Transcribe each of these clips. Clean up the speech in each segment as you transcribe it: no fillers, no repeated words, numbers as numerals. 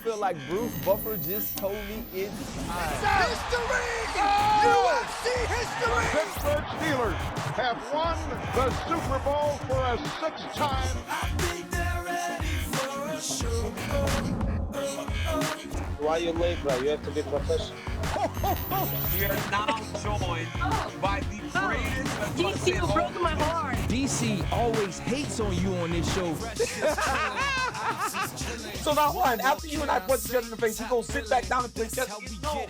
feel like Bruce Buffer just told me it's time. History! Oh! UFC history! The Pittsburgh Steelers have won the Super Bowl for a sixth time. I think they're ready for a show. Why you late, bro? You have to be professional. We are now joined by the greatest. DC broke my heart. DC always hates on you on this show. So now, hold on. After you and I punch each other in the face, we gonna sit back down and play chess.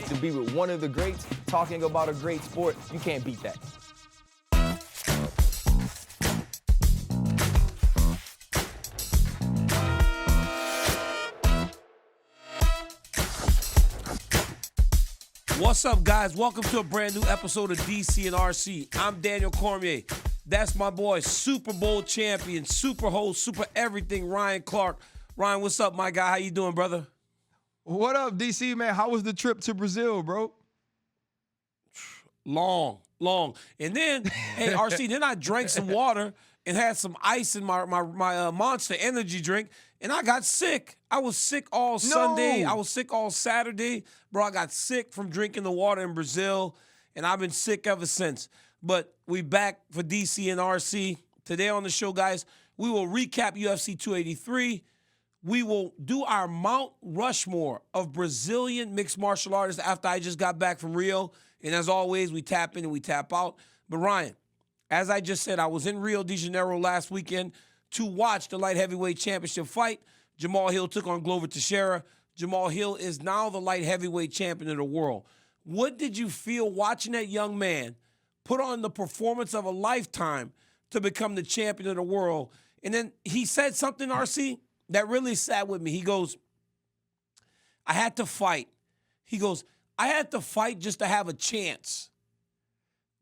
To be with one of the greats, talking about a great sport, you can't beat that. What's up, guys? Welcome to a brand new episode of DC and RC. I'm Daniel Cormier. That's my boy, Super Bowl champion, super host, super everything, Ryan Clark. Ryan, what's up, my guy? How you doing, brother? What up, DC, man? How was the trip to Brazil, bro? Long. And then, hey, RC, then I drank some water and had some ice in my Monster energy drink, and I got sick. I was sick all Sunday. I was sick all Saturday. Bro, I got sick from drinking the water in Brazil, and I've been sick ever since. But we back for DC and RC. Today on the show, guys, we will recap UFC 283. We will do our Mount Rushmore of Brazilian mixed martial artists after I just got back from Rio. And as always, we tap in and we tap out. But Ryan, as I just said, I was in Rio de Janeiro last weekend to watch the light heavyweight championship fight. Jamahal Hill took on Glover Teixeira. Jamahal Hill is now the light heavyweight champion of the world. What did you feel watching that young man put on the performance of a lifetime to become the champion of the world? And then he said something, RC, that really sat with me. He goes, I had to fight. He goes, I had to fight just to have a chance.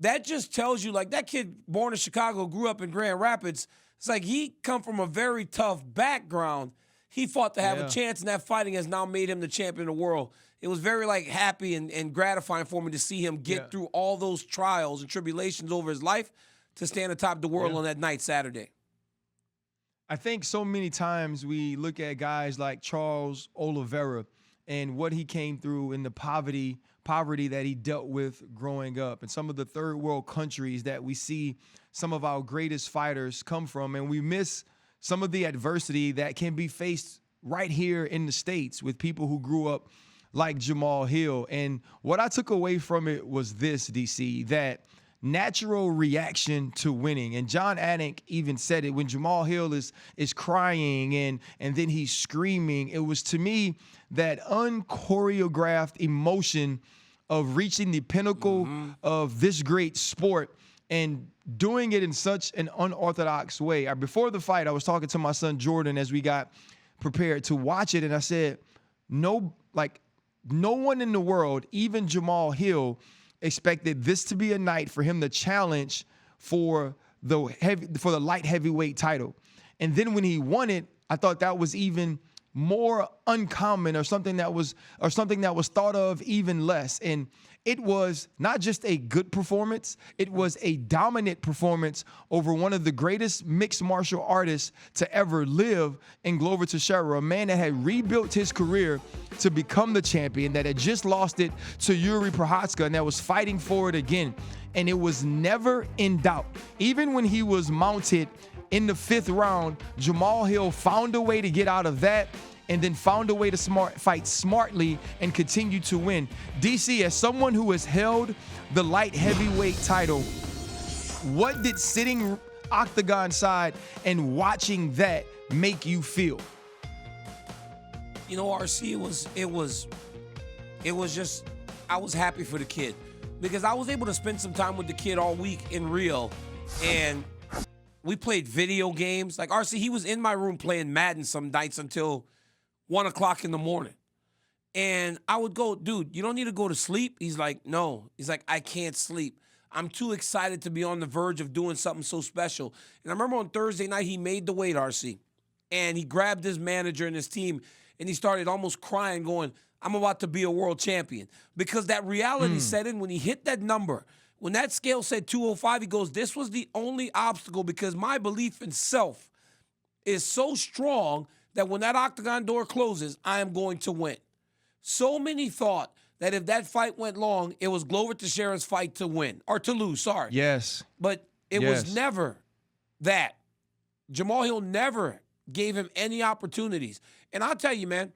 That just tells you, like, that kid born in Chicago, grew up in Grand Rapids. It's like he come from a very tough background. He fought to have a chance, and that fighting has now made him the champion of the world. It was very, like, happy and gratifying for me to see him get through all those trials and tribulations over his life to stand atop the world on that night Saturday. I think so many times we look at guys like Charles Oliveira and what he came through in the poverty that he dealt with growing up, and some of the third world countries that we see some of our greatest fighters come from, and we miss some of the adversity that can be faced right here in the States with people who grew up like Jamahal Hill. And what I took away from it was this, DC, that natural reaction to winning. And John Anik even said it when Jamahal Hill is crying and then he's screaming. It was, to me, that unchoreographed emotion of reaching the pinnacle of this great sport and doing it in such an unorthodox way. Before the fight, I was talking to my son Jordan as we got prepared to watch it, and I said, no one in the world, even Jamahal Hill, expected this to be a night for him to challenge for the light heavyweight title. And then when he won it, I thought that was even more uncommon, or something that was thought of even less. And it was not just a good performance, it was a dominant performance over one of the greatest mixed martial artists to ever live in Glover Teixeira, a man that had rebuilt his career to become the champion, that had just lost it to Yuri Prochazka and that was fighting for it again. And it was never in doubt. Even when he was mounted in the 5th round, Jamahal Hill found a way to get out of that and then found a way to fight smartly and continue to win. DC, as someone who has held the light heavyweight title, what did sitting octagon side and watching that make you feel? You know, RC, it was just, I was happy for the kid because I was able to spend some time with the kid all week in Rio, and we played video games. Like, RC, he was in my room playing Madden some nights until 1 o'clock in the morning. And I would go, dude, you don't need to go to sleep? He's like, no. He's like, I can't sleep. I'm too excited to be on the verge of doing something so special. And I remember on Thursday night, he made the weight, RC. And he grabbed his manager and his team, and he started almost crying, going, I'm about to be a world champion. Because that reality set in when he hit that number. When that scale said 205, he goes, this was the only obstacle because my belief in self is so strong that when that octagon door closes, I am going to win. So many thought that if that fight went long, it was Glover Teixeira's fight to win, or to lose, sorry. Yes. But it was never that. Jamahal Hill never gave him any opportunities. And I'll tell you, man,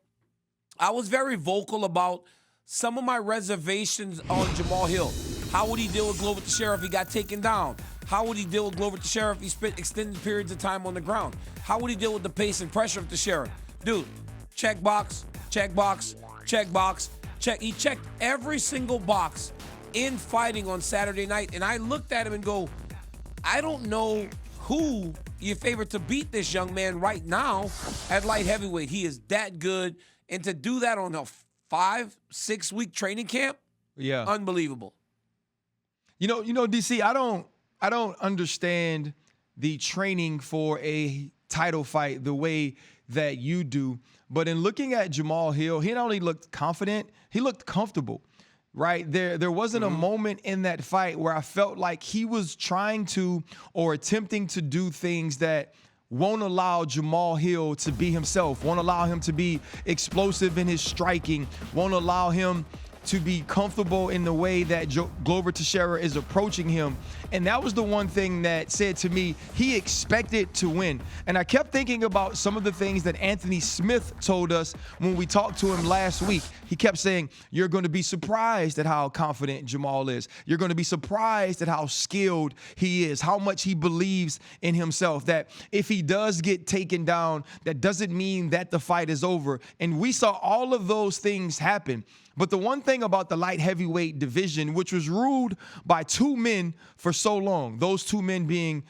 I was very vocal about some of my reservations on Jamahal Hill. How would he deal with Glover Teixeira if he got taken down? How would he deal with Glover Teixeira if he spent extended periods of time on the ground? How would he deal with the pace and pressure of Teixeira? Dude, check box, check box, check box, check. He checked every single box in fighting on Saturday night, and I looked at him and go, I don't know who you favorite to beat this young man right now at light heavyweight. He is that good, and to do that on a 5-6 week training camp, unbelievable. You know, DC, I don't understand the training for a title fight the way that you do. But in looking at Jamahal Hill, he not only looked confident, he looked comfortable. Right? There wasn't a moment in that fight where I felt like he was trying to or attempting to do things that won't allow Jamahal Hill to be himself, won't allow him to be explosive in his striking, won't allow him to be comfortable in the way that Glover Teixeira is approaching him. And that was the one thing that said to me, he expected to win. And I kept thinking about some of the things that Anthony Smith told us when we talked to him last week. He kept saying, you're going to be surprised at how confident Jamahal is. You're going to be surprised at how skilled he is, how much he believes in himself, that if he does get taken down, that doesn't mean that the fight is over. And we saw all of those things happen. But the one thing about the light heavyweight division, which was ruled by two men for so long, those two men being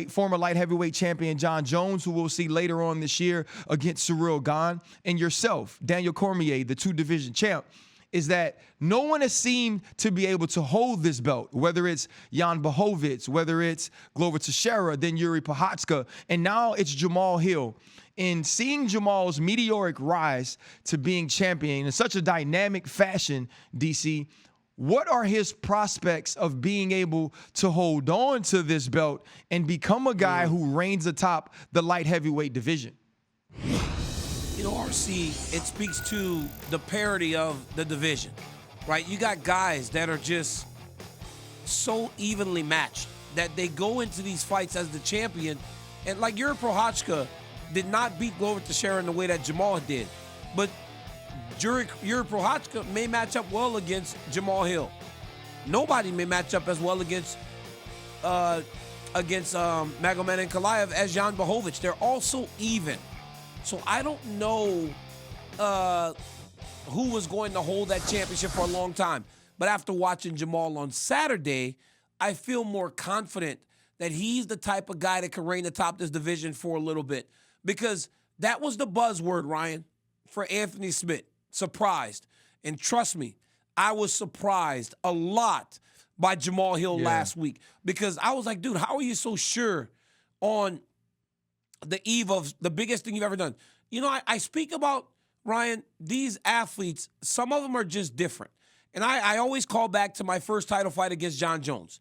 former light heavyweight champion John Jones, who we'll see later on this year against Cyril Gane, and yourself, Daniel Cormier, the two-division champ, is that no one has seemed to be able to hold this belt, whether it's Jan Blachowicz, whether it's Glover Teixeira, then Yuri Prochazka, and now it's Jamahal Hill. In seeing Jamal's meteoric rise to being champion in such a dynamic fashion, DC, what are his prospects of being able to hold on to this belt and become a guy who reigns atop the light heavyweight division? You know, RC, it speaks to the parity of the division, right? You got guys that are just so evenly matched that they go into these fights as the champion. And like Yuri Prochazka did not beat Glover Teixeira in the way that Jamahal did. But Yuri Prochazka may match up well against Jamahal Hill. Nobody may match up as well against Magomed Ankalaev as Jan Blachowicz. They're all so even. So I don't know who was going to hold that championship for a long time. But after watching Jamahal on Saturday, I feel more confident that he's the type of guy that can reign atop this division for a little bit. Because that was the buzzword, Ryan, for Anthony Smith. Surprised. And trust me, I was surprised a lot by Jamahal Hill last week. Because I was like, dude, how are you so sure on the eve of the biggest thing you've ever done? You know, I speak about, Ryan, these athletes, some of them are just different. And I always call back to my first title fight against John Jones.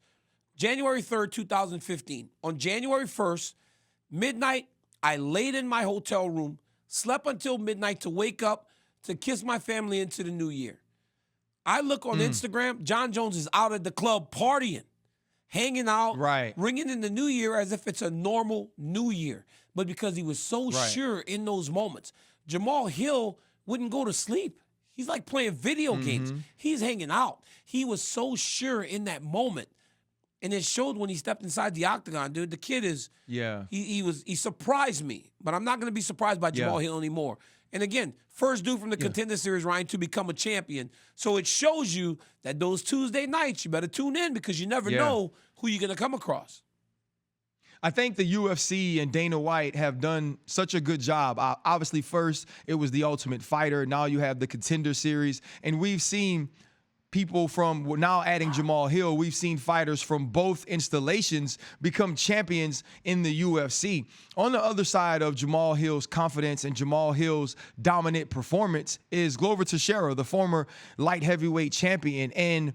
January 3rd, 2015. On January 1st, midnight, I laid in my hotel room, slept until midnight to wake up to kiss my family into the new year. I look on Instagram, John Jones is out at the club partying, hanging out, ringing in the new year as if it's a normal new year. But because he was so sure in those moments, Jamahal Hill wouldn't go to sleep. He's like playing video games. He's hanging out. He was so sure in that moment. And it showed when he stepped inside the octagon, dude. The kid is, he surprised me. But I'm not going to be surprised by Jamahal Hill anymore. And again, first dude from the Contender Series, Ryan, to become a champion. So it shows you that those Tuesday nights, you better tune in because you never know who you're going to come across. I think the UFC and Dana White have done such a good job. Obviously, first, it was the Ultimate Fighter. Now you have the Contender Series. And we've seen people from, now adding Jamahal Hill, we've seen fighters from both installations become champions in the UFC. On the other side of Jamahal Hill's confidence and Jamahal Hill's dominant performance is Glover Teixeira, the former light heavyweight champion. And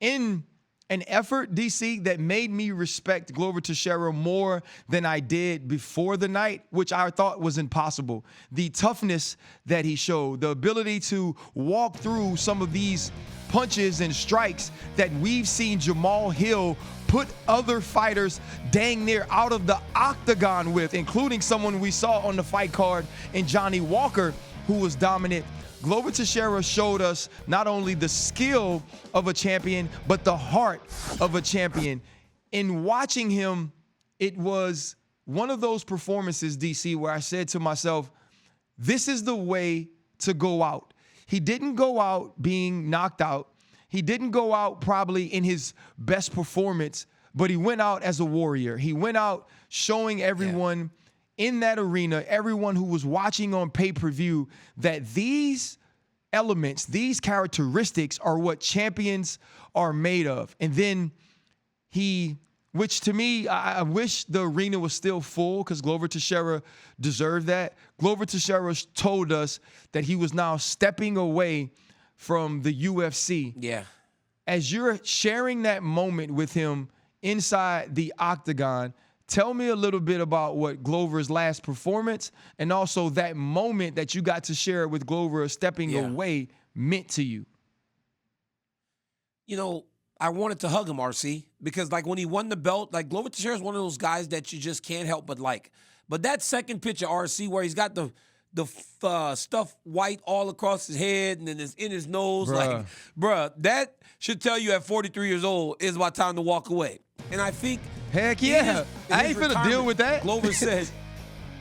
in an effort, DC, that made me respect Glover Teixeira more than I did before the night, which I thought was impossible. The toughness that he showed, the ability to walk through some of these punches and strikes that we've seen Jamahal Hill put other fighters dang near out of the octagon with, including someone we saw on the fight card in Johnny Walker, who was dominant. Glover Teixeira showed us not only the skill of a champion, but the heart of a champion. In watching him, it was one of those performances, DC, where I said to myself, this is the way to go out. He didn't go out being knocked out. He didn't go out probably in his best performance, but he went out as a warrior. He went out showing everyone in that arena, everyone who was watching on pay-per-view, that these elements, these characteristics are what champions are made of. And then which to me, I wish the arena was still full because Glover Teixeira deserved that. Glover Teixeira told us that he was now stepping away from the UFC. Yeah. As you're sharing that moment with him inside the octagon, tell me a little bit about what Glover's last performance and also that moment that you got to share with Glover stepping away meant to you. You know, I wanted to hug him, RC, because like when he won the belt, like Glover Teixeira is one of those guys that you just can't help but like. But that second picture, RC, where he's got the stuff white all across his head and then it's in his nose, like, bruh, that should tell you at 43 years old is about time to walk away. And I think, heck yeah, I ain't finna deal with that. Glover said,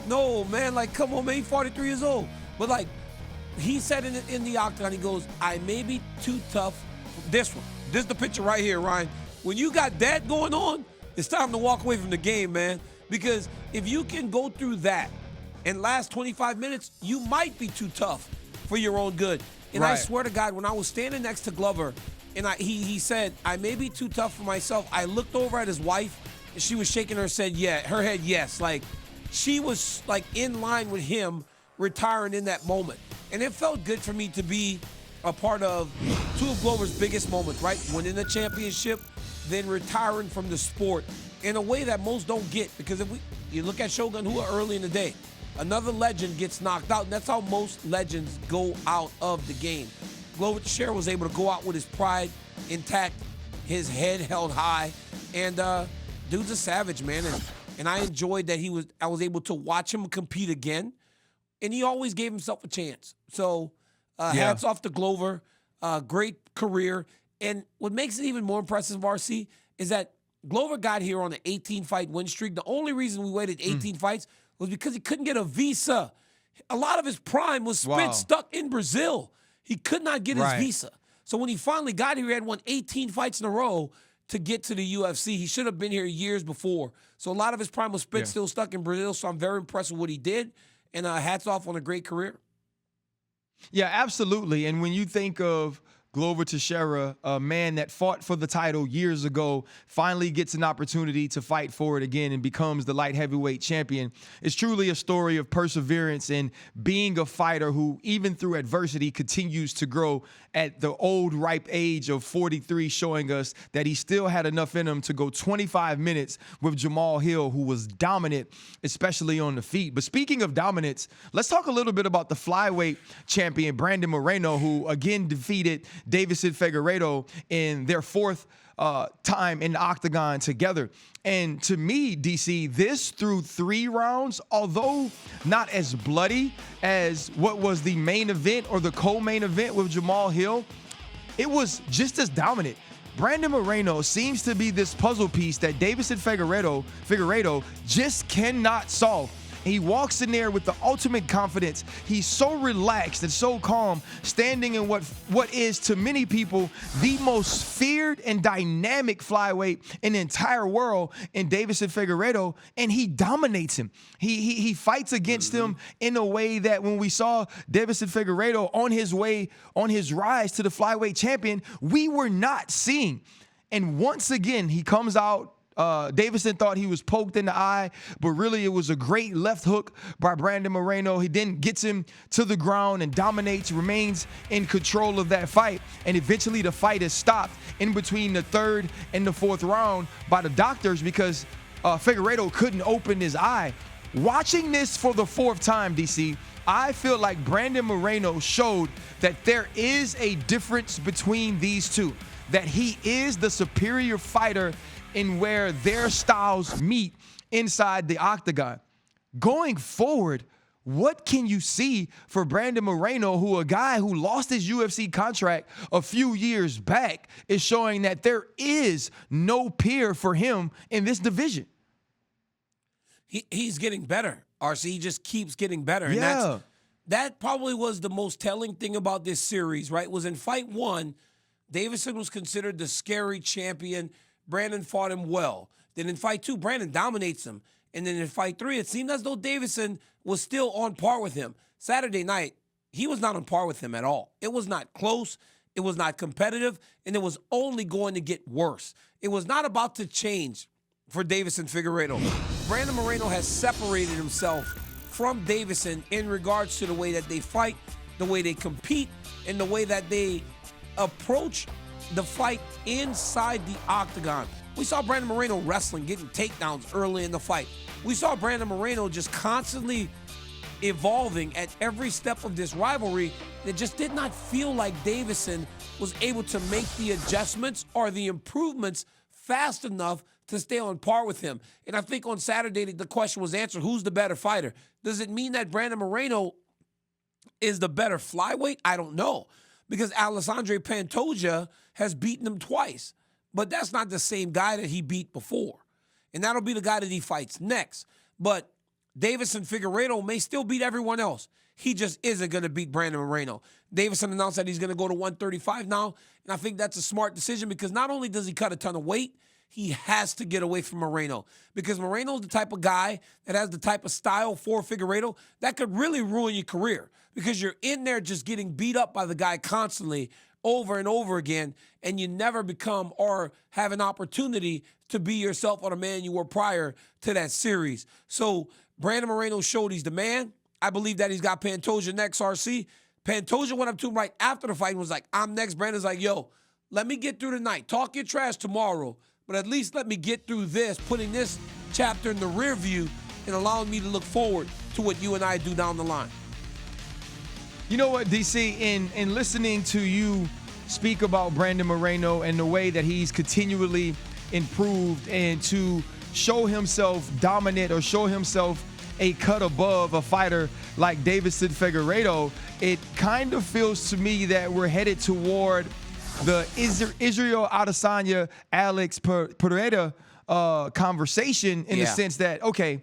no, man, like, come on, man, he's 43 years old. But like, he said in the octagon, he goes, I may be too tough. This is the picture right here, Ryan. When you got that going on, it's time to walk away from the game, man. Because if you can go through that and last 25 minutes, you might be too tough for your own good. And I swear to God, when I was standing next to Glover, and he said, I may be too tough for myself, I looked over at his wife, and she was shaking her head yes. Like, she was, like, in line with him retiring in that moment. And it felt good for me to be a part of two of Glover's biggest moments, right? Winning the championship, then retiring from the sport in a way that most don't get. Because if you look at Shogun Rua early in the day, another legend gets knocked out, and that's how most legends go out of the game. Glover Teixeira was able to go out with his pride intact, his head held high, and dude's a savage, man. And I enjoyed that I was able to watch him compete again, and he always gave himself a chance. So hats off to Glover, great career. And what makes it even more impressive, RC, is that Glover got here on an 18-fight win streak. The only reason we waited 18 fights was because he couldn't get a visa. A lot of his prime was spent stuck in Brazil. He could not get his visa. So when he finally got here, he had won 18 fights in a row to get to the UFC. He should have been here years before. So a lot of his prime was spent still stuck in Brazil. So I'm very impressed with what he did. And hats off on a great career. Yeah, absolutely. And when you think of Glover Teixeira, a man that fought for the title years ago, finally gets an opportunity to fight for it again and becomes the light heavyweight champion. It's truly a story of perseverance and being a fighter who, even through adversity, continues to grow at the old, ripe age of 43, showing us that he still had enough in him to go 25 minutes with Jamahal Hill, who was dominant, especially on the feet. But speaking of dominance, let's talk a little bit about the flyweight champion, Brandon Moreno, who again defeated Davison Figueiredo in their fourth time in the octagon together. And to me, DC, this through 3 rounds, although not as bloody as what was the main event or the co-main event with Jamahal Hill, it was just as dominant. Brandon Moreno seems to be this puzzle piece that Davison Figueiredo just cannot solve. He walks in there with the ultimate confidence. He's so relaxed and so calm, standing in what is to many people the most feared and dynamic flyweight in the entire world in Davison Figueiredo, and he dominates him. He fights against him in a way that when we saw Davison Figueiredo on his rise to the flyweight champion, we were not seeing. And once again, he comes out Davison thought he was poked in the eye, but really it was a great left hook by Brandon Moreno. He then gets him to the ground and dominates, remains in control of that fight. And eventually the fight is stopped in between the third and the fourth round by the doctors because Figueiredo couldn't open his eye. Watching this for the fourth time, DC, I feel like Brandon Moreno showed that there is a difference between these two, that he is the superior fighter in where their styles meet inside the octagon. Going forward, what can you see for Brandon Moreno, who a guy who lost his UFC contract a few years back, is showing that there is no peer for him in this division? He's getting better, RC. He just keeps getting better. And Yeah. that probably was the most telling thing about this series, right? Was in fight one, Davison was considered the scary champion. Brandon fought him well. Then in fight two, Brandon dominates him. And then in fight three, it seemed as though Davison was still on par with him. Saturday night, he was not on par with him at all. It was not close. It was not competitive. And it was only going to get worse. It was not about to change for Davison Figueiredo. Brandon Moreno has separated himself from Davison in regards to the way that they fight, the way they compete, and the way that they approach the fight inside the octagon. We saw Brandon Moreno wrestling, getting takedowns early in the fight. We saw Brandon Moreno just constantly evolving at every step of this rivalry. It just did not feel like Davison was able to make the adjustments or the improvements fast enough to stay on par with him. And I think on Saturday, the question was answered, who's the better fighter? Does it mean that Brandon Moreno is the better flyweight? I don't know. Because Alessandro Pantoja has beaten him twice. But that's not the same guy that he beat before. And that'll be the guy that he fights next. But Davison Figueiredo may still beat everyone else. He just isn't going to beat Brandon Moreno. Davison announced that he's going to go to 135 now. And I think that's a smart decision because not only does he cut a ton of weight, he has to get away from Moreno because Moreno's the type of guy that has the type of style for Figueiredo that could really ruin your career because you're in there just getting beat up by the guy constantly over and over again, and you never become or have an opportunity to be yourself or the man you were prior to that series. So Brandon Moreno showed he's the man. I believe that he's got Pantoja next, RC. Pantoja went up to him right after the fight and was like, I'm next. Brandon's like, yo, let me get through the night. Talk your trash tomorrow, but at least let me get through this, putting this chapter in the rear view and allowing me to look forward to what you and I do down the line. You know what, DC, in listening to you speak about Brandon Moreno and the way that he's continually improved and to show himself dominant or show himself a cut above a fighter like Davison Figueiredo, it kind of feels to me that we're headed toward the Israel Adesanya, Alex Pereira conversation in the sense that, okay,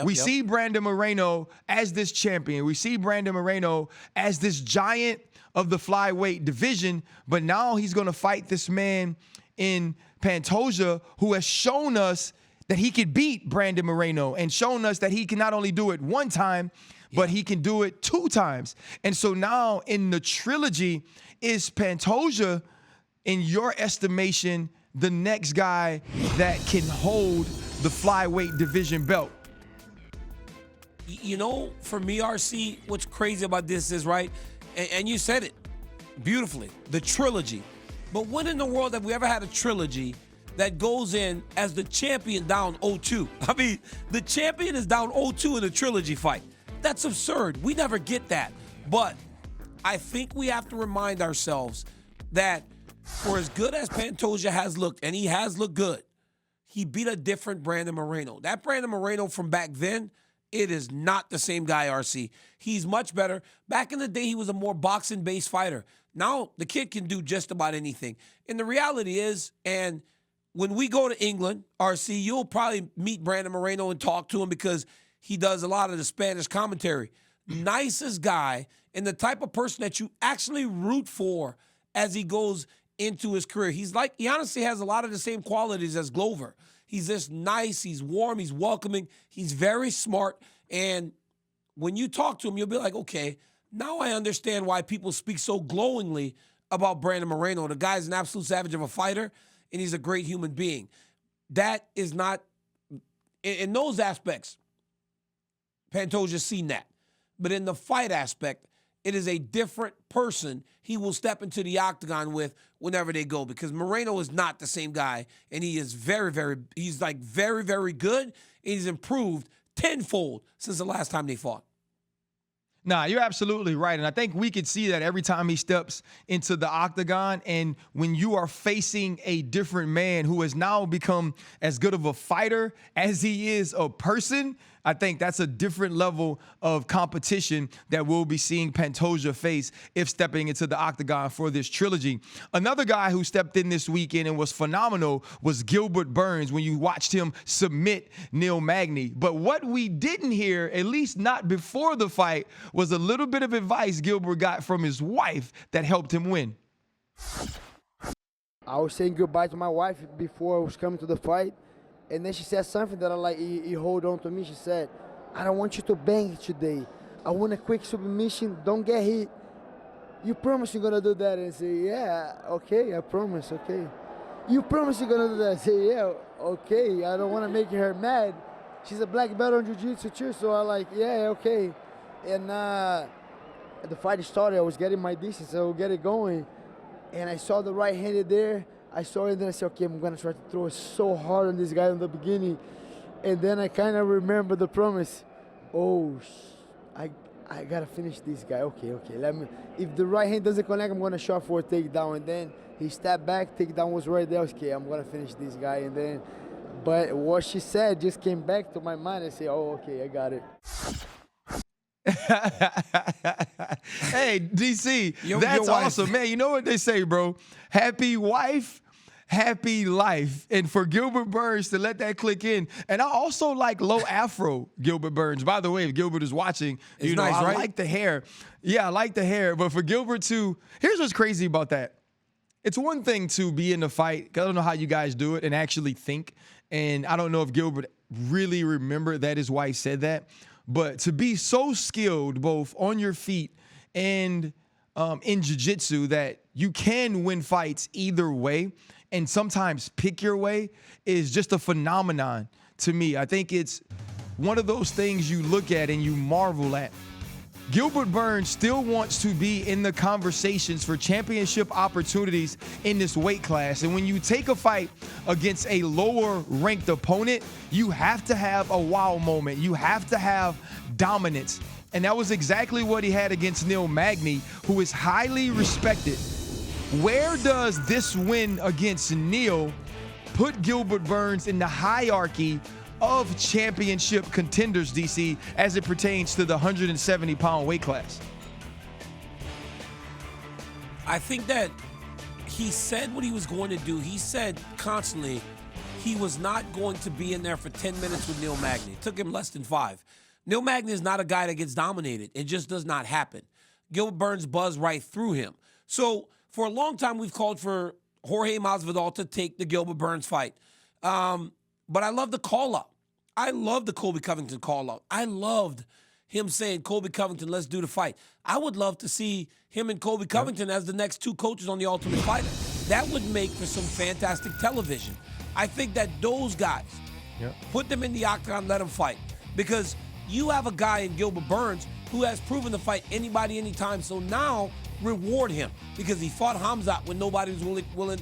we see Brandon Moreno as this champion. We see Brandon Moreno as this giant of the flyweight division, but now he's going to fight this man in Pantoja who has shown us that he could beat Brandon Moreno and shown us that he can not only do it one time, but he can do it two times. And so now in the trilogy, is Pantoja, in your estimation, the next guy that can hold the flyweight division belt? You know, for me, RC, what's crazy about this is, right, and you said it beautifully, the trilogy. But when in the world have we ever had a trilogy that goes in as the champion down 0-2? I mean, the champion is down 0-2 in a trilogy fight. That's absurd. We never get that. But I think we have to remind ourselves that for as good as Pantoja has looked, and he has looked good, he beat a different Brandon Moreno. That Brandon Moreno from back then, it is not the same guy, RC. He's much better. Back in the day, he was a more boxing-based fighter. Now, the kid can do just about anything. And the reality is, and when we go to England, RC, you'll probably meet Brandon Moreno and talk to him because he does a lot of the Spanish commentary. Nicest guy and the type of person that you actually root for as he goes into his career. He honestly has a lot of the same qualities as Glover. He's just nice, he's warm, he's welcoming, he's very smart. And when you talk to him, you'll be like, okay, now I understand why people speak so glowingly about Brandon Moreno. The guy's an absolute savage of a fighter, and he's a great human being. that is not, in those aspects, Pantoja's seen that. But in the fight aspect, it is a different person he will step into the octagon with whenever they go, because Moreno is not the same guy, and he is very, very good, and he's improved tenfold since the last time they fought. Nah, you're absolutely right. And I think we could see that every time he steps into the octagon. And when you are facing a different man who has now become as good of a fighter as he is a person, I think that's a different level of competition that we'll be seeing Pantoja face if stepping into the octagon for this trilogy. Another guy who stepped in this weekend and was phenomenal was Gilbert Burns when you watched him submit Neil Magny. But what we didn't hear, at least not before the fight, was a little bit of advice Gilbert got from his wife that helped him win. I was saying goodbye to my wife before I was coming to the fight. And then she said something that I like, you hold on to me. She said, I don't want you to bang today. I want a quick submission. Don't get hit. You promise you're going to do that? And I say, yeah, okay, I promise, okay. You promise you're going to do that? I say, yeah, okay. I don't want to make her mad. She's a black belt on jiu-jitsu too, so I like, yeah, okay. And the fight started. I was getting my distance. I would get it going. And I saw the right-handed there. I saw it, and then I said, okay, I'm going to try to throw it so hard on this guy in the beginning. And then I kind of remember the promise. Oh, I got to finish this guy. Okay. If the right hand doesn't connect, I'm going to shot for a takedown. And then he stepped back, takedown was right there. Okay, I'm going to finish this guy. And then, but what she said just came back to my mind. I said, oh, okay, I got it. Hey, DC, Your that's wife. awesome, man. You know what they say, bro? Happy wife, happy life. And for Gilbert Burns to let that click in. And I also like low afro Gilbert Burns. By the way, if Gilbert is watching, It's you know, nice, I right? like the hair. Yeah, I like the hair. But for Gilbert to, here's what's crazy about that. It's one thing to be in the fight, 'cause I don't know how you guys do it, and actually think. And I don't know if Gilbert really remembered that his wife said that. But to be so skilled both on your feet and in jiu-jitsu that you can win fights either way and sometimes pick your way is just a phenomenon to me. I think it's one of those things you look at and you marvel at. Gilbert Burns still wants to be in the conversations for championship opportunities in this weight class. And when you take a fight against a lower ranked opponent, you have to have a wow moment. You have to have dominance. And that was exactly what he had against Neil Magny, who is highly respected. Where does this win against Neil put Gilbert Burns in the hierarchy of championship contenders, DC, as it pertains to the 170-pound weight class? I think that he said what he was going to do. He said constantly he was not going to be in there for 10 minutes with Neil Magny. It took him less than 5. Neil Magny is not a guy that gets dominated. It just does not happen. Gilbert Burns buzzed right through him. So for a long time, we've called for Jorge Masvidal to take the Gilbert Burns fight. But I love the call-out. I love the Colby Covington call-out. I loved him saying, Colby Covington, let's do the fight. I would love to see him and Colby Covington as the next 2 coaches on The Ultimate Fighter. That would make for some fantastic television. I think that those guys, put them in the octagon, let them fight. Because you have a guy in Gilbert Burns who has proven to fight anybody, anytime. So now reward him because he fought Hamzat when nobody was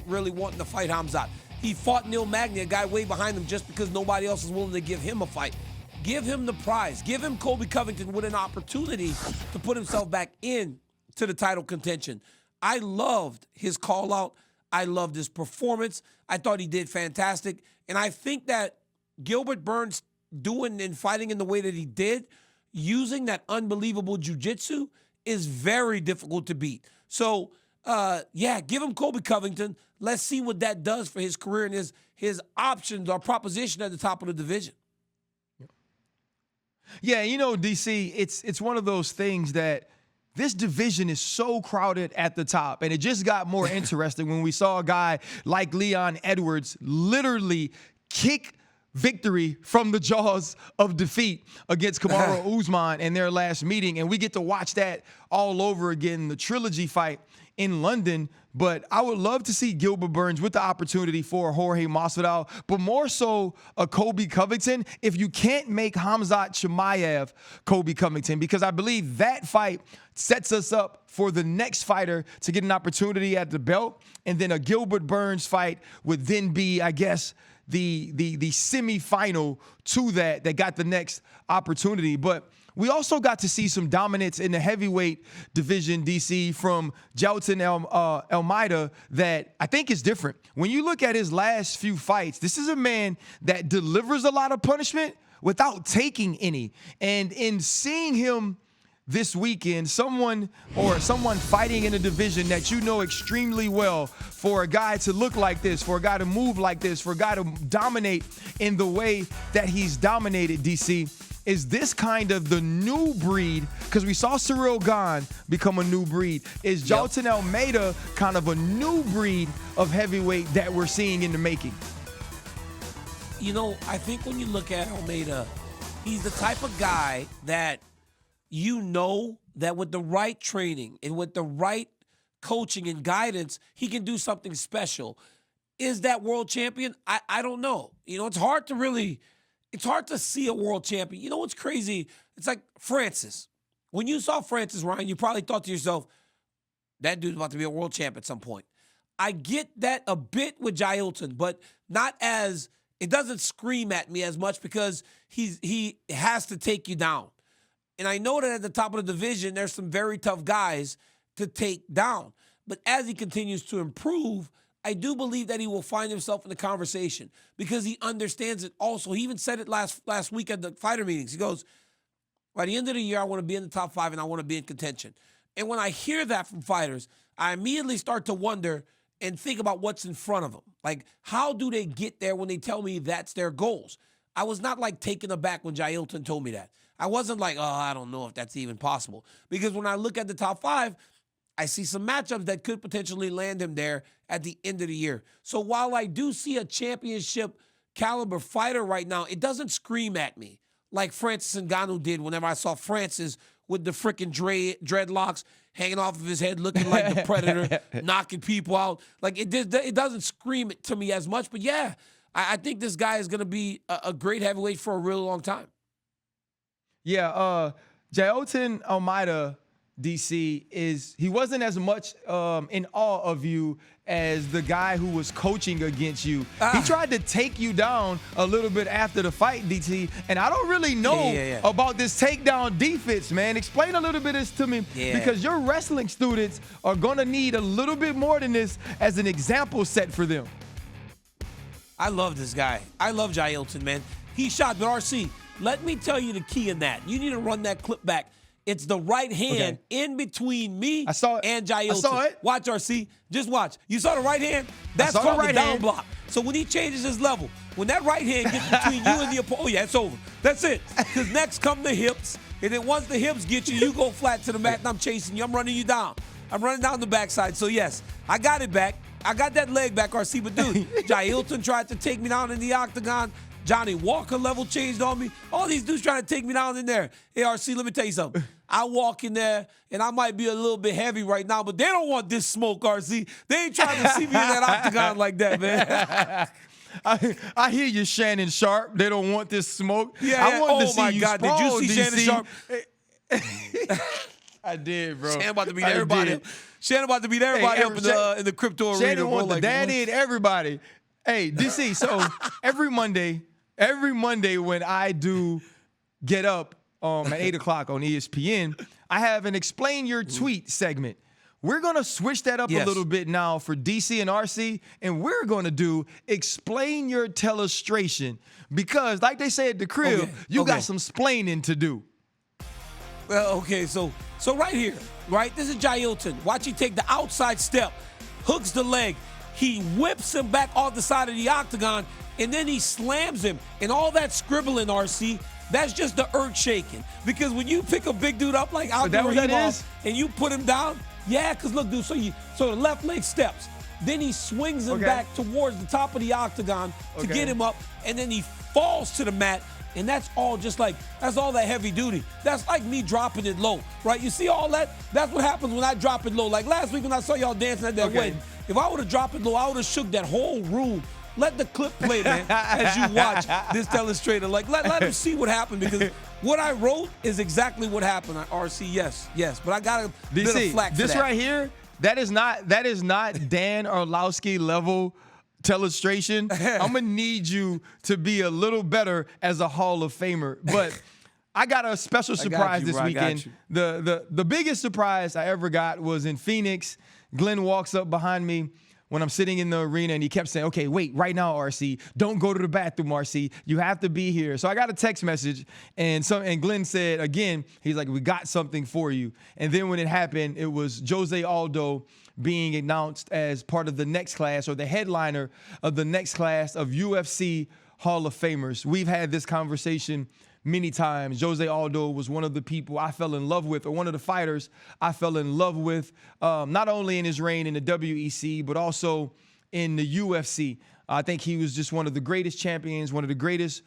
really wanting to fight Hamzat. He fought Neil Magny, a guy way behind him, just because nobody else is willing to give him a fight. Give him the prize. Give him Colby Covington with an opportunity to put himself back in to the title contention. I loved his call out. I loved his performance. I thought he did fantastic. And I think that Gilbert Burns doing and fighting in the way that he did, using that unbelievable jiu-jitsu, is very difficult to beat. So, give him Colby Covington. Let's see what that does for his career and his options or proposition at the top of the division. Yeah, you know, DC, it's one of those things that this division is so crowded at the top, and it just got more interesting when we saw a guy like Leon Edwards literally kick victory from the jaws of defeat against Kamaru Usman in their last meeting. And we get to watch that all over again, the trilogy fight in London. But I would love to see Gilbert Burns with the opportunity for Jorge Masvidal, but more so a Colby Covington if you can't make Khamzat Chimaev Colby Covington, because I believe that fight sets us up for the next fighter to get an opportunity at the belt. And then a Gilbert Burns fight would then be, I guess, the semifinal to that got the next opportunity. But we also got to see some dominance in the heavyweight division, DC, from Jailton Almeida that I think is different. When you look at his last few fights, this is a man that delivers a lot of punishment without taking any. And in seeing him this weekend, someone fighting in a division that you know extremely well, for a guy to look like this, for a guy to move like this, for a guy to dominate in the way that he's dominated, DC, is this kind of the new breed? Because we saw Cyril Gane become a new breed. Is Jailton Almeida kind of a new breed of heavyweight that we're seeing in the making? You know, I think when you look at Almeida, he's the type of guy that you know that with the right training and with the right coaching and guidance, he can do something special. Is that world champion? I don't know. You know, it's hard to see a world champion. You know what's crazy? It's like Francis. When you saw Francis, Ryan, you probably thought to yourself, that dude's about to be a world champ at some point. I get that a bit with Jailton, but not as, it doesn't scream at me as much because he has to take you down. And I know that at the top of the division, there's some very tough guys to take down. But as he continues to improve, I do believe that he will find himself in the conversation because he understands it also. He even said it last week at the fighter meetings. He goes, by the end of the year, I want to be in the top 5 and I want to be in contention. And when I hear that from fighters, I immediately start to wonder and think about what's in front of them. Like, how do they get there when they tell me that's their goals? I was not like taken aback when Jailton told me that. I wasn't like, oh, I don't know if that's even possible. Because when I look at the top 5, I see some matchups that could potentially land him there at the end of the year. So while I do see a championship caliber fighter right now, it doesn't scream at me like Francis Ngannou did whenever I saw Francis with the freaking dreadlocks hanging off of his head, looking like the Predator, knocking people out. Like, it doesn't scream it to me as much. But yeah, I think this guy is going to be a great heavyweight for a really long time. Yeah, Jailton Almeida, DC, he wasn't as much in awe of you as the guy who was coaching against you. He tried to take you down a little bit after the fight, DT, and I don't really know about this takedown defense, man. Explain a little bit of this to me, because your wrestling students are going to need a little bit more than this as an example set for them. I love this guy. I love Jailton, man. He shot, but RC, let me tell you the key in that. You need to run that clip back. It's the right hand in between me and Jailton. I saw it. Watch, RC. Just watch. You saw the right hand? That's called the down block. So when he changes his level, when that right hand gets between you and the opponent, oh, yeah, it's over. That's it. Because next come the hips. And then once the hips get you, you go flat to the mat, and I'm chasing you. I'm running you down. I'm running down the backside. So, yes, I got it back. I got that leg back, RC. But, dude, Jailton tried to take me down in the octagon. Johnny Walker level changed on me. All these dudes trying to take me down in there. Hey, RC, let me tell you something. I walk in there, and I might be a little bit heavy right now, but they don't want this smoke, RC. They ain't trying to see me in that octagon like that, man. I hear you, Shannon Sharp. They don't want this smoke. Yeah, I wanted to see you God. sprawl, Did you see DC. Shannon Sharp? I did, bro. Shannon about to beat everybody. Shannon about to beat everybody up in the crypto arena. Shannon bro. want the daddy and everybody. Hey, DC, so every Monday when I do get up at 8 o'clock on ESPN, I have an Explain Your Tweet segment. We're going to switch that up a little bit now for DC and RC, and we're going to do Explain Your Telestration because, like they say at the crib, you got some splaining to do. Well, okay, so right here, right? This is Jailton. Watch him take the outside step, hooks the leg. He whips him back off the side of the octagon, and then he slams him. And all that scribbling, RC, that's just the earth shaking. Because when you pick a big dude up like Abdul Rahimov and you put him down, yeah, because look, dude, so the left leg steps. Then he swings him Okay. back towards the top of the octagon to Okay. get him up, and then he falls to the mat. And that's all that's all that heavy duty. That's like me dropping it low, right? You see all that? That's what happens when I drop it low. Like last week when I saw y'all dancing at that Okay. wedding, if I would have dropped it low, I would have shook that whole room. Let the clip play, man, as you watch this illustrator. Like, let him see what happened, because what I wrote is exactly what happened. RC, yes. But I got a bit of flack for this that. right here, that is not Dan Orlowski level illustration. I'm gonna need you to be a little better as a Hall of Famer. But I got a special surprise you, this bro. I got weekend. you. The biggest surprise I ever got was in Phoenix. Glenn walks up behind me when I'm sitting in the arena, and he kept saying, okay, wait, right now, RC, don't go to the bathroom, RC. You have to be here. So I got a text message, and Glenn said, again, he's like, we got something for you. And then when it happened, it was Jose Aldo being announced as part of the next class, or the headliner of the next class of UFC Hall of Famers. We've had this conversation many times. Jose Aldo was one of the people I fell in love with, or one of the fighters I fell in love with, not only in his reign in the WEC, but also in the UFC. I think he was just one of the greatest champions, one of the greatest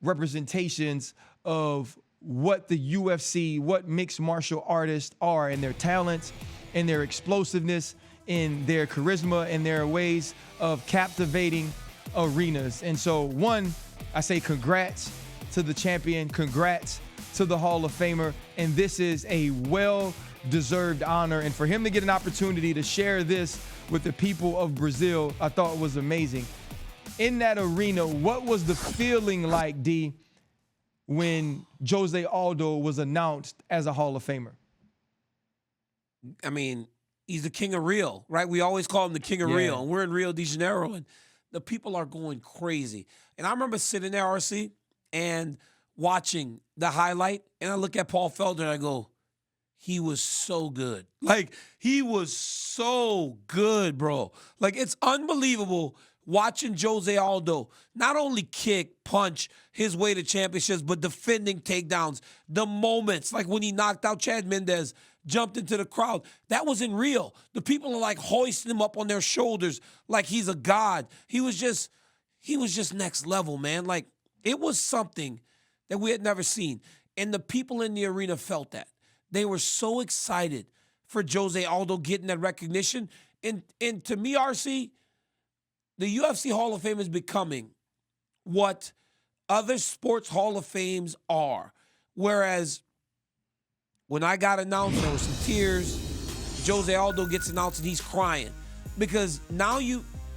representations of what the UFC, what mixed martial artists are, and their talents, and their explosiveness, in their charisma, and their ways of captivating arenas. And so, one, I say congrats to the champion, congrats to the Hall of Famer, and this is a well-deserved honor. And for him to get an opportunity to share this with the people of Brazil, I thought was amazing. In that arena, what was the feeling like, D, when Jose Aldo was announced as a Hall of Famer? I mean, he's the king of Rio, right? We always call him the king of Rio, and we're in Rio de Janeiro, and the people are going crazy. And I remember sitting there, RC, and watching the highlight, and I look at Paul Felder, and I go, he was so good. Like, he was so good, bro. Like, it's unbelievable watching Jose Aldo not only kick, punch his way to championships, but defending takedowns. The moments, like when he knocked out Chad Mendez, jumped into the crowd. That was in Rio. The people are like hoisting him up on their shoulders like he's a god. He was just next level, man. Like, it was something that we had never seen. And the people in the arena felt that. They were so excited for Jose Aldo getting that recognition. And to me, RC, the UFC Hall of Fame is becoming what other sports Hall of Fames are. Whereas when I got announced, there were some tears. Jose Aldo gets announced and he's crying. Because now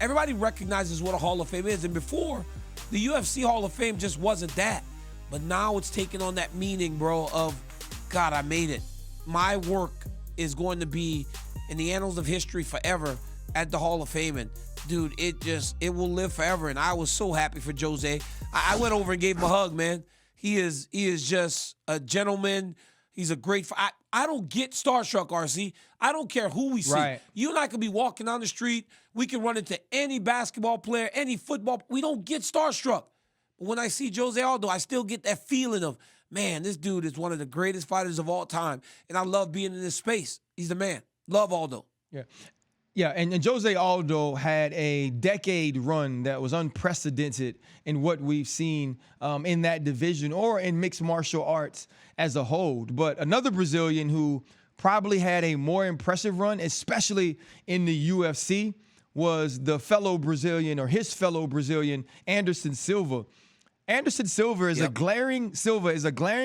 everybody recognizes what a Hall of Fame is. And before, the UFC Hall of Fame just wasn't that. But now it's taking on that meaning, bro, of, God, I made it. My work is going to be in the annals of history forever at the Hall of Fame. And, dude, it will live forever. And I was so happy for Jose. I went over and gave him a hug, man. He is just a gentleman. He's a great I don't get starstruck, RC. I don't care who we see. Right. You and I could be walking down the street. We can run into any basketball player, any football. We don't get starstruck. But when I see Jose Aldo, I still get that feeling of, man, this dude is one of the greatest fighters of all time. And I love being in this space. He's the man. Love Aldo. Yeah. Yeah, and Jose Aldo had a decade run that was unprecedented in what we've seen in that division or in mixed martial arts as a whole. But another Brazilian who probably had a more impressive run, especially in the UFC, was the fellow Brazilian, or his fellow Brazilian, Anderson Silva. Anderson Silva is a glaring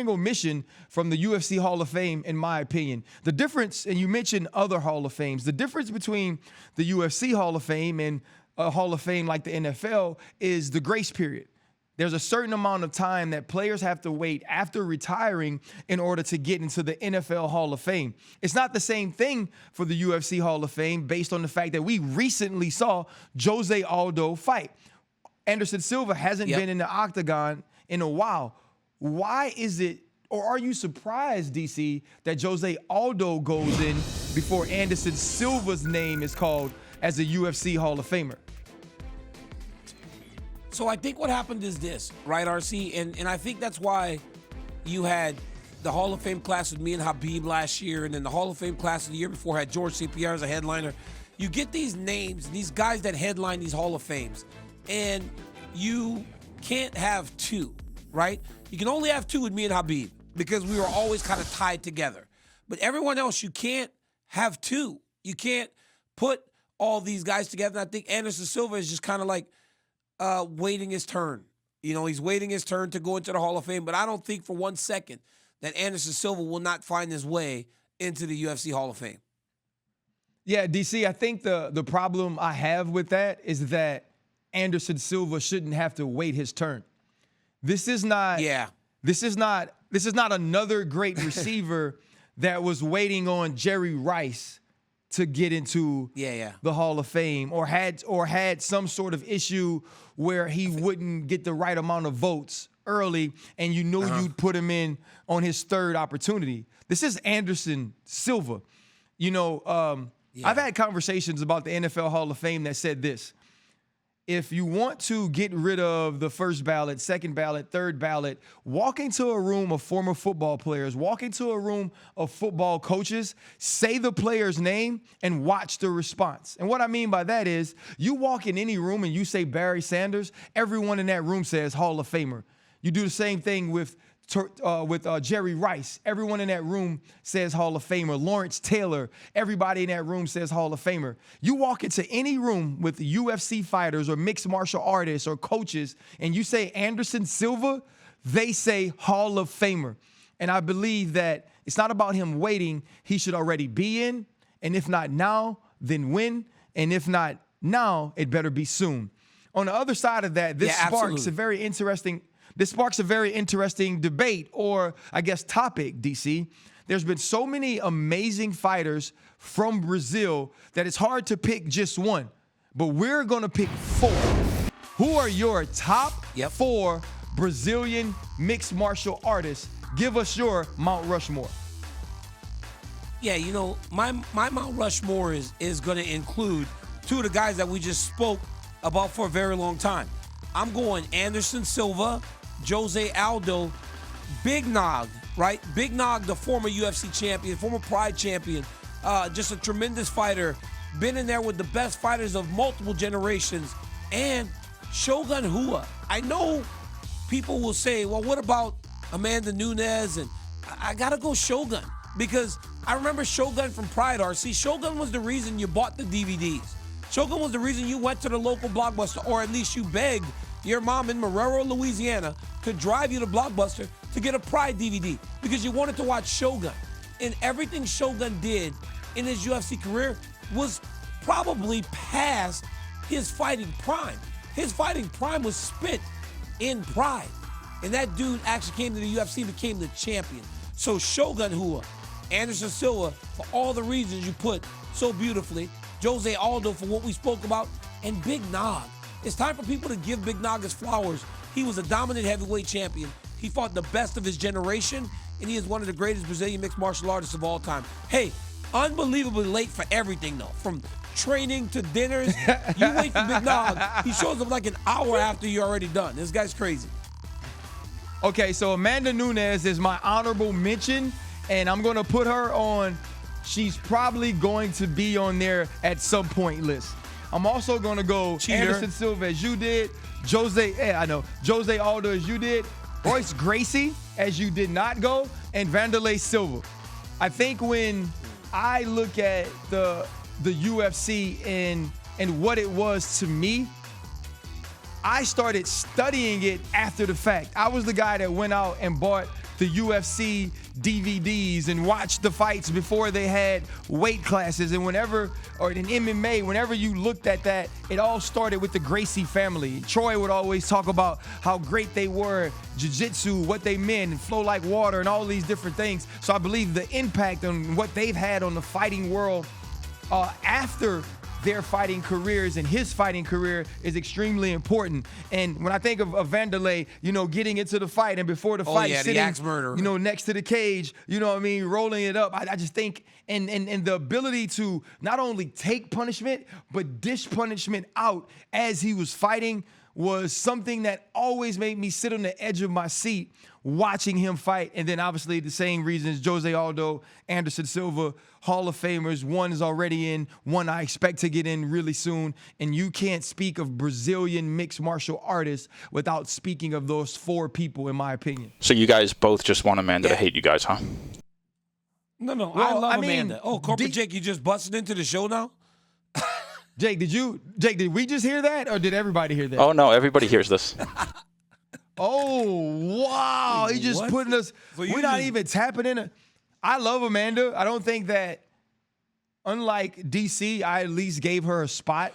omission from the UFC Hall of Fame, in my opinion. The difference, and you mentioned other Hall of Fames, the difference between the UFC Hall of Fame and a Hall of Fame like the NFL is the grace period. There's a certain amount of time that players have to wait after retiring in order to get into the NFL Hall of Fame. It's not the same thing for the UFC Hall of Fame based on the fact that we recently saw Jose Aldo fight. Anderson Silva hasn't been in the octagon in a while. Why is it, or are you surprised, DC, that Jose Aldo goes in before Anderson Silva's name is called as a UFC Hall of Famer? So I think what happened is this, right, RC? And I think that's why you had the Hall of Fame class with me and Habib last year, and then the Hall of Fame class the year before had George St. Pierre as a headliner. You get these names, these guys that headline these Hall of Fames, and you can't have two, right? You can only have two with me and Habib because we were always kind of tied together. But everyone else, you can't have two. You can't put all these guys together. And I think Anderson Silva is just kind of like waiting his turn. You know, he's waiting his turn to go into the Hall of Fame, but I don't think for 1 second that Anderson Silva will not find his way into the UFC Hall of Fame. Yeah, DC, I think the problem I have with that is that Anderson Silva shouldn't have to wait his turn. This is not another great receiver that was waiting on Jerry Rice to get into the Hall of Fame, or had some sort of issue where he wouldn't get the right amount of votes early, and you knew you'd put him in on his third opportunity. This is Anderson Silva. You know, I've had conversations about the NFL Hall of Fame that said this: if you want to get rid of the first ballot, second ballot, third ballot, walk into a room of former football players, walk into a room of football coaches, say the player's name, and watch the response. And what I mean by that is, you walk in any room and you say Barry Sanders, everyone in that room says Hall of Famer. You do the same thing with Jerry Rice. Everyone in that room says Hall of Famer. Lawrence Taylor, everybody in that room says Hall of Famer. You walk into any room with UFC fighters or mixed martial artists or coaches, and you say Anderson Silva, they say Hall of Famer. And I believe that it's not about him waiting. He should already be in. And if not now, then when? And if not now, it better be soon. On the other side of that, this sparks a very interesting debate, or I guess topic, DC. There's been so many amazing fighters from Brazil that it's hard to pick just one. But we're going to pick 4. Who are your top 4 Brazilian mixed martial artists? Give us your Mount Rushmore. Yeah, you know, my Mount Rushmore is going to include 2 of the guys that we just spoke about for a very long time. I'm going Anderson Silva, Jose Aldo, Big Nog, right? Big Nog, the former UFC champion, former Pride champion, just a tremendous fighter, been in there with the best fighters of multiple generations, and Shogun Rua. I know people will say, well, what about Amanda Nunes? And I gotta go Shogun, because I remember Shogun from Pride, RC. Shogun was the reason you bought the DVDs. Shogun was the reason you went to the local Blockbuster, or at least you begged your mom in Marrero, Louisiana, to drive you to Blockbuster to get a Pride DVD because you wanted to watch Shogun. And everything Shogun did in his UFC career was probably past his fighting prime. His fighting prime was spent in Pride. And that dude actually came to the UFC and became the champion. So Shogun Rua, Anderson Silva, for all the reasons you put so beautifully, Jose Aldo for what we spoke about, and Big Nog. It's time for people to give Big Nog his flowers. He was a dominant heavyweight champion. He fought the best of his generation, and he is one of the greatest Brazilian mixed martial artists of all time. Hey, unbelievably late for everything, though. From training to dinners, you wait for Big Nog. He shows up like an hour after you're already done. This guy's crazy. Okay, so Amanda Nunes is my honorable mention, and I'm going to put her on. She's probably going to be on there at some point list. I'm also going to go Anderson Silva as you did, Jose Aldo as you did, Royce Gracie as you did not go, and Vanderlei Silva. I think when I look at the UFC and what it was to me, I started studying it after the fact. I was the guy that went out and bought the UFC DVDs and watched the fights before they had weight classes. And in MMA, whenever you looked at that, it all started with the Gracie family. Troy would always talk about how great they were, jiu-jitsu, what they meant, and flow like water, and all these different things. So I believe the impact on what they've had on the fighting world after their fighting careers and his fighting career is extremely important. And when I think of Vanderlei, getting into the fight and before the fight, sitting, the axe murderer, next to the cage, rolling it up. I just think, and the ability to not only take punishment, but dish punishment out as he was fighting was something that always made me sit on the edge of my seat watching him fight. And then obviously the same reasons, Jose Aldo, Anderson Silva, Hall of Famers. One is already in, one I expect to get in really soon. And you can't speak of Brazilian mixed martial artists without speaking of those 4 people, in my opinion. So you guys both just want Amanda to hate you guys, huh? No, Well, I love I mean, Amanda. Oh, Corporate Jake, you just busted into the show now? Jake, did we just hear that, or did everybody hear that? Oh, no, everybody hears this. Oh, wow. He just putting us, So we're not even tapping in. I love Amanda. I don't think that, unlike DC, I at least gave her a spot.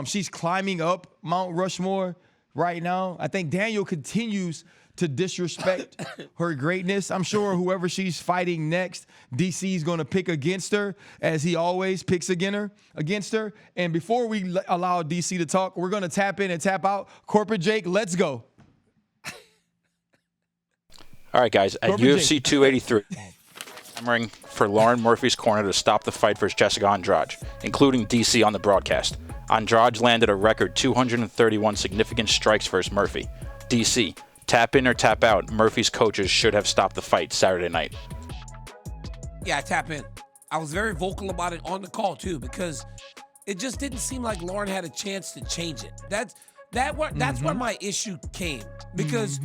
She's climbing up Mount Rushmore right now. I think Daniel continues to disrespect her greatness. I'm sure whoever she's fighting next, DC is going to pick against her, as he always picks against her. And before we allow DC to talk, we're going to tap in and tap out. Corporate Jake, let's go. All right, guys, at UFC 283, clamoring for Lauren Murphy's corner to stop the fight versus Jessica Andrade, including DC on the broadcast. Andrade landed a record 231 significant strikes versus Murphy. DC, tap in or tap out, Murphy's coaches should have stopped the fight Saturday night. Yeah, tap in. I was very vocal about it on the call, too, because it just didn't seem like Lauren had a chance to change it. That's where my issue came, because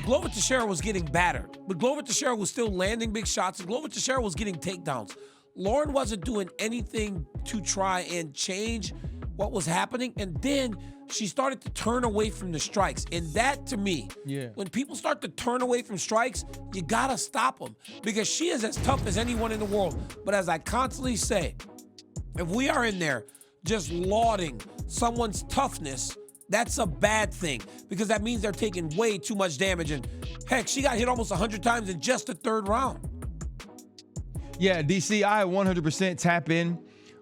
Glover Teixeira was getting battered, but Glover Teixeira was still landing big shots, and Glover Teixeira was getting takedowns. Lauren wasn't doing anything to try and change what was happening, and then she started to turn away from the strikes. And that, to me, when people start to turn away from strikes, you gotta stop them, because she is as tough as anyone in the world. But as I constantly say, if we are in there just lauding someone's toughness, that's a bad thing, because that means they're taking way too much damage. And heck, she got hit almost 100 times in just the 3rd round. Yeah, DC, I 100% tap in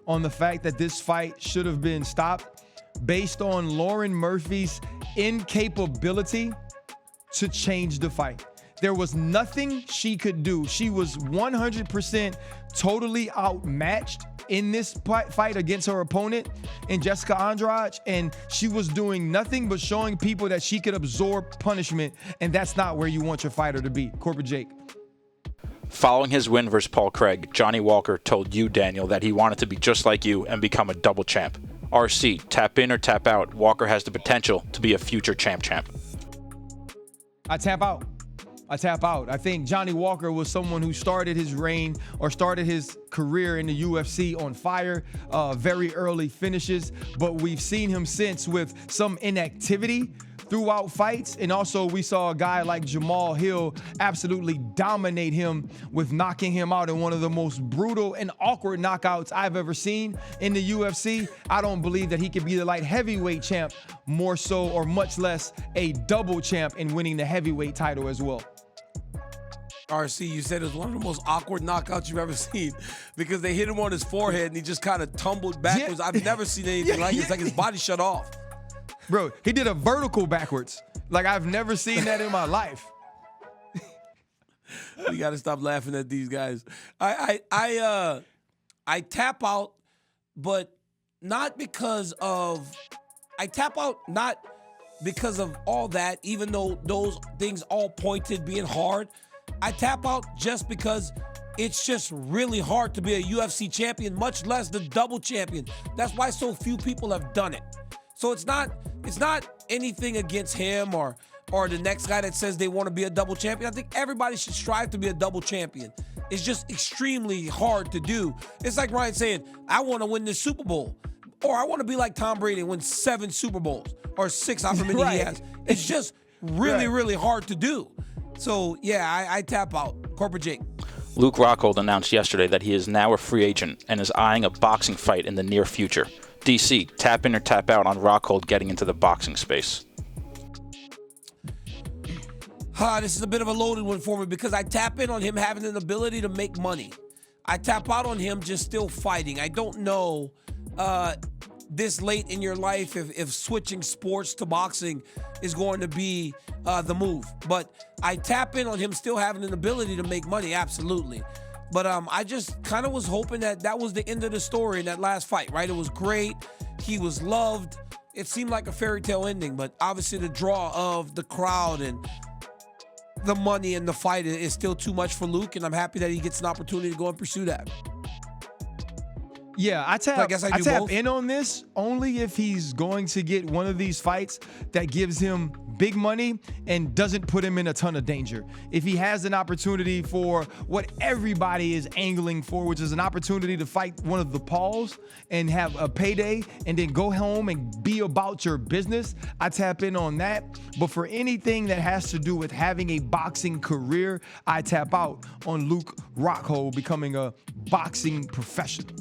on the fact that this fight should have been stopped based on Lauren Murphy's incapability to change the fight. There was nothing she could do. She was 100% totally outmatched in this fight against her opponent in Jessica Andrade, and she was doing nothing but showing people that she could absorb punishment, and that's not where you want your fighter to be. Corporate Jake. Following his win versus Paul Craig, Johnny Walker told you, Daniel, that he wanted to be just like you and become a double champ. RC, tap in or tap out, Walker has the potential to be a future champ. I tap out. I think Johnny Walker was someone who started his reign or started his career in the UFC on fire, very early finishes, but we've seen him since with some inactivity throughout fights. And also we saw a guy like Jamahal Hill absolutely dominate him with knocking him out in one of the most brutal and awkward knockouts I've ever seen in the UFC. I don't believe that he could be the light heavyweight champ, more so or much less a double champ in winning the heavyweight title as well. RC, you said it was one of the most awkward knockouts you've ever seen, because they hit him on his forehead and he just kind of tumbled backwards. Yeah. I've never seen anything like it. It's like his body shut off. Bro, he did a vertical backwards. Like, I've never seen that in my life. We got to stop laughing at these guys. I tap out, but not because of all that, even though those things all pointed being hard. I tap out just because it's just really hard to be a UFC champion, much less the double champion. That's why so few people have done it. So it's not anything against him or the next guy that says they want to be a double champion. I think everybody should strive to be a double champion. It's just extremely hard to do. It's like Ryan saying, I want to win this Super Bowl, or I want to be like Tom Brady and win 7 Super Bowls or 6, however many he has. It's just really, really hard to do. So, yeah, I tap out. Corporate Jake. Luke Rockhold announced yesterday that he is now a free agent and is eyeing a boxing fight in the near future. DC, tap in or tap out on Rockhold getting into the boxing space. This is a bit of a loaded one for me, because I tap in on him having an ability to make money. I tap out on him just still fighting. I don't know this late in your life if switching sports to boxing is going to be the move. But I tap in on him still having an ability to make money, absolutely. But I just kind of was hoping that was the end of the story in that last fight, right? It was great. He was loved. It seemed like a fairy tale ending, but obviously the draw of the crowd and the money and the fight is still too much for Luke, and I'm happy that he gets an opportunity to go and pursue that. Yeah, I tap both. in on this only if he's going to get one of these fights that gives him big money and doesn't put him in a ton of danger. If he has an opportunity for what everybody is angling for, which is an opportunity to fight one of the Pauls and have a payday and then go home and be about your business, I tap in on that. But for anything that has to do with having a boxing career, I tap out on Luke Rockhold becoming a boxing professional.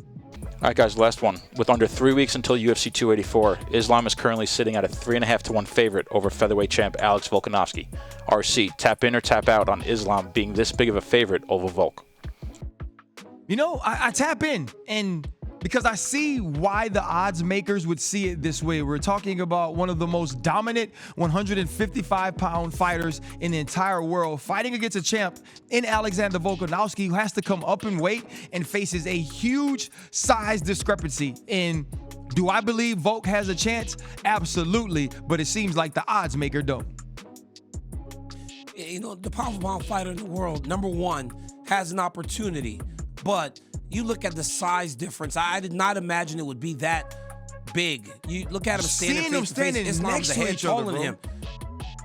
All right, guys, last one. With under 3 weeks until UFC 284, Islam is currently sitting at a 3.5-1 favorite over featherweight champ Alex Volkanovski. RC, tap in or tap out on Islam being this big of a favorite over Volk? You know, I tap in, and because I see why the odds makers would see it this way. We're talking about one of the most dominant 155-pound fighters in the entire world, fighting against a champ in Alexander Volkanovski, who has to come up in weight and faces a huge size discrepancy. And do I believe Volk has a chance? Absolutely, but it seems like the odds maker don't. You know, the pound for pound fighter in the world, number one, has an opportunity, but you look at the size difference. I did not imagine it would be that big. You look at him standing face to face. Islam's a head taller than him.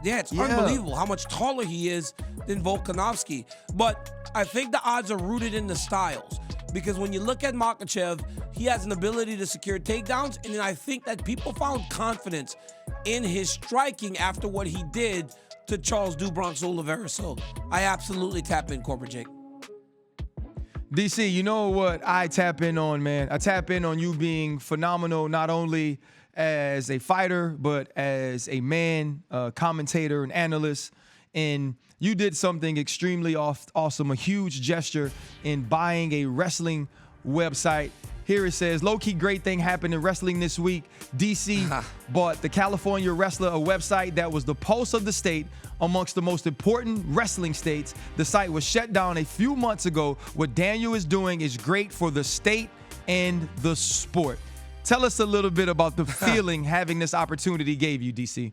Yeah, it's unbelievable how much taller he is than Volkanovski. But I think the odds are rooted in the styles. Because when you look at Makhachev, he has an ability to secure takedowns. And then I think that people found confidence in his striking after what he did to Charles "Do Bronx" Oliveira. So I absolutely tap in, Corporate Jake. DC, you know what I tap in on, man? I tap in on you being phenomenal, not only as a fighter, but as a man, a commentator, an analyst. And you did something extremely awesome, a huge gesture in buying a wrestling website. Here it says, low-key great thing happened in wrestling this week. DC bought the California Wrestler, a website that was the pulse of the state amongst the most important wrestling states. The site was shut down a few months ago. What Daniel is doing is great for the state and the sport. Tell us a little bit about the feeling having this opportunity gave you, DC.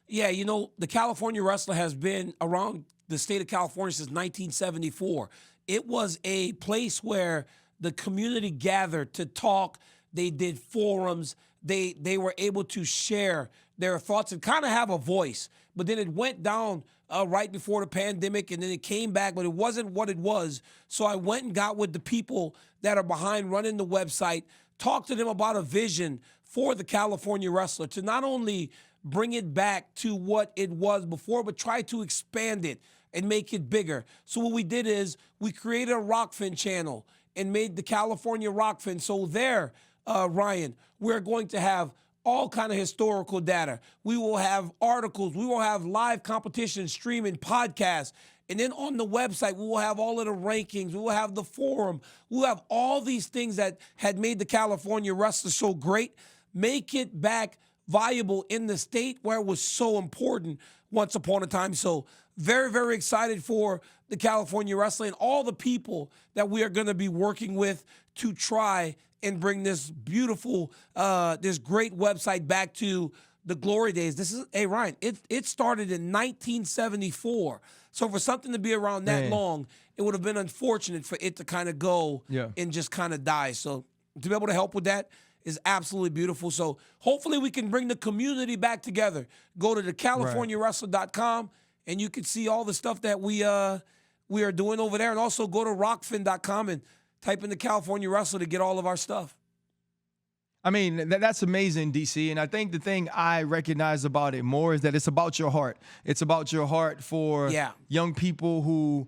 Yeah, you know, the California Wrestler has been around the state of California since 1974. It was a place where the community gathered to talk. They did forums. They were able to share their thoughts and kind of have a voice. But then it went down right before the pandemic, and then it came back, but it wasn't what it was. So I went and got with the people that are behind running the website, talked to them about a vision for the California Wrestler to not only bring it back to what it was before, but try to expand it and make it bigger. So what we did is we created a Rockfin channel and made the California Rockfin. So there, Ryan, we're going to have all kind of historical data. We will have articles. We will have live competition, streaming, podcasts. And then on the website, we will have all of the rankings. We will have the forum. We'll have all these things that had made the California Wrestler so great. Make it back viable in the state where it was so important once upon a time. So very, very excited for the California Wrestling and all the people that we are going to be working with to try and bring this beautiful, this great website back to the glory days. This is, hey, Ryan, it started in 1974. So for something to be around that long, it would have been unfortunate for it to kind of go and just kind of die. So to be able to help with that is absolutely beautiful. So hopefully we can bring the community back together. Go to thecaliforniawrestler.com and you can see all the stuff that we are doing over there. And also go to rockfin.com and type in the California Wrestler to get all of our stuff. I mean, that's amazing, DC. And I think the thing I recognize about it more is that it's about your heart. It's about your heart for young people who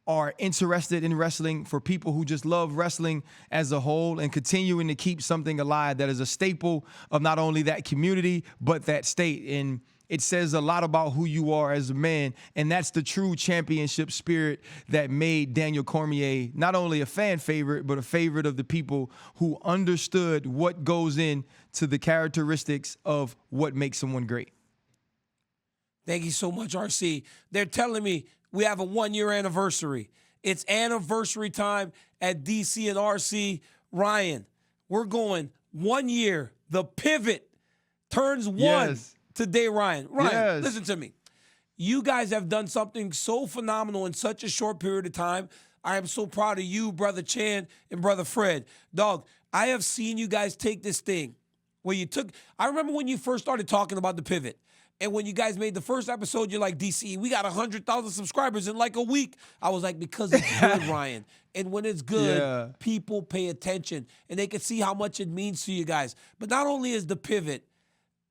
are interested in wrestling, for people who just love wrestling as a whole, and continuing to keep something alive that is a staple of not only that community, but that state. And it says a lot about who you are as a man, and that's the true championship spirit that made Daniel Cormier not only a fan favorite, but a favorite of the people who understood what goes into the characteristics of what makes someone great. Thank you so much, RC. They're telling me we have a 1-year anniversary. It's anniversary time at DC and RC. Ryan, we're going 1 year. The pivot turns one. Today, Ryan, listen to me. You guys have done something so phenomenal in such a short period of time. I am so proud of you, Brother Chan and Brother Fred. Dog, I have seen you guys take this thing where you took – I remember when you first started talking about the pivot. And when you guys made the first episode, you're like, DC, we got 100,000 subscribers in like a week. I was like, because it's good, Ryan. And when it's good, people pay attention. And they can see how much it means to you guys. But not only is the pivot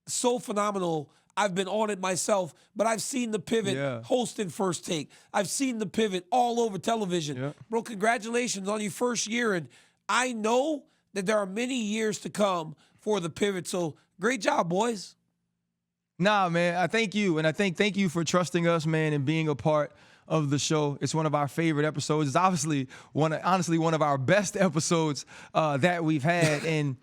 so phenomenal, I've been on it myself, but I've seen the pivot hosting First Take. I've seen the pivot all over television. Bro, congratulations on your first year. And I know that there are many years to come for the pivot. So great job, boys. Nah, man, I thank you. And I thank you for trusting us, man, and being a part of the show. It's one of our favorite episodes. It's obviously honestly one of our best episodes that we've had. And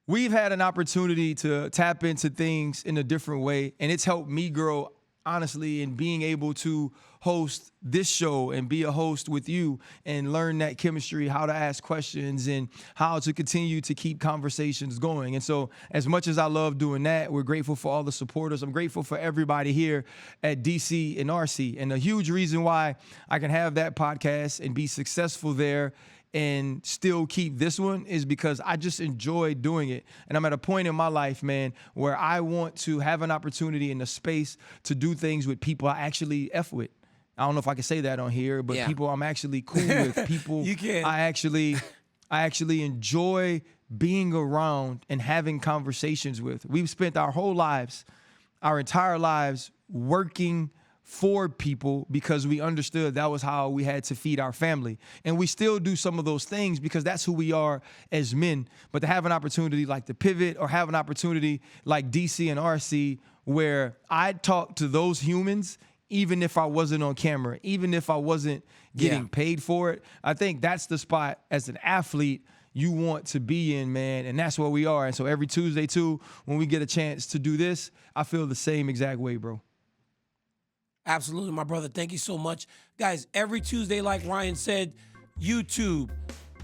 we've had an opportunity to tap into things in a different way. And it's helped me grow, honestly, in being able to host this show and be a host with you and learn that chemistry, how to ask questions and how to continue to keep conversations going. And so as much as I love doing that, we're grateful for all the supporters. I'm grateful for everybody here at DC and RC. And a huge reason why I can have that podcast and be successful there and still keep this one is because I just enjoy doing it. And I'm at a point in my life, man, where I want to have an opportunity in the space to do things with people I actually F with. I don't know if I can say that on here, but people I'm actually cool with, people you can. I actually enjoy being around and having conversations with. We've spent our whole lives, our entire lives, working for people because we understood that was how we had to feed our family. And we still do some of those things because that's who we are as men. But to have an opportunity like the pivot or have an opportunity like DC and RC where I talk to those humans even if I wasn't on camera, even if I wasn't getting paid for it, I think that's the spot as an athlete you want to be in, man, and that's where we are. And so every Tuesday, too, when we get a chance to do this, I feel the same exact way, bro. Absolutely, my brother. Thank you so much. Guys, every Tuesday, like Ryan said, YouTube,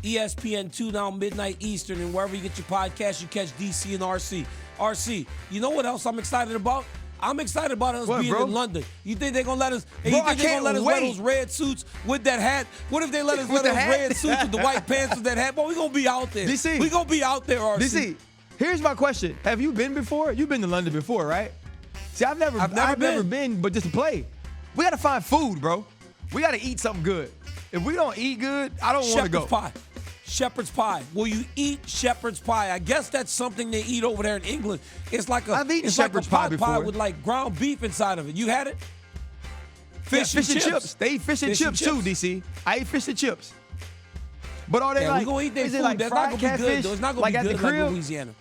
ESPN 2 now, midnight Eastern, and wherever you get your podcast, you catch DC and RC. RC, you know what else I'm excited about? I'm excited about us being in London. You think they're going to let us, you think they're going to let us wear those red suits with that hat? What if they let us wear those red suits with the white pants with that hat? But we're going to be out there. DC. We're going to be out there, RC. DC, here's my question. Have you been before? You've been to London before, right? See, I've never been, but just to play. We got to find food, bro. We got to eat something good. If we don't eat good, I don't want to go. Shepherd's pie. Will you eat shepherd's pie? I guess that's something they eat over there in England. It's like a I've eaten shepherd's like a pie before with like ground beef inside of it. You had it? Fish and chips. They eat fish and chips too, DC. I eat fish and chips. But are they like? We're gonna eat their food. Like that's not gonna be good. Though. It's not gonna like be good at the crib? like Louisiana.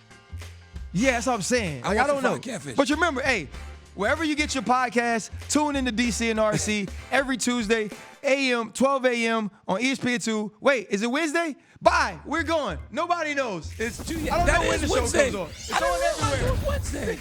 Yeah, that's what I'm saying. Like, I don't know. Catfish. But you remember, hey, wherever you get your podcast, tune into DC and RC every Tuesday, 12 a.m. on ESPN2. Wait, is it Wednesday? Bye. We're going. Nobody knows. It's Tuesday. I don't know when the show comes on. It's on everywhere. Wednesday.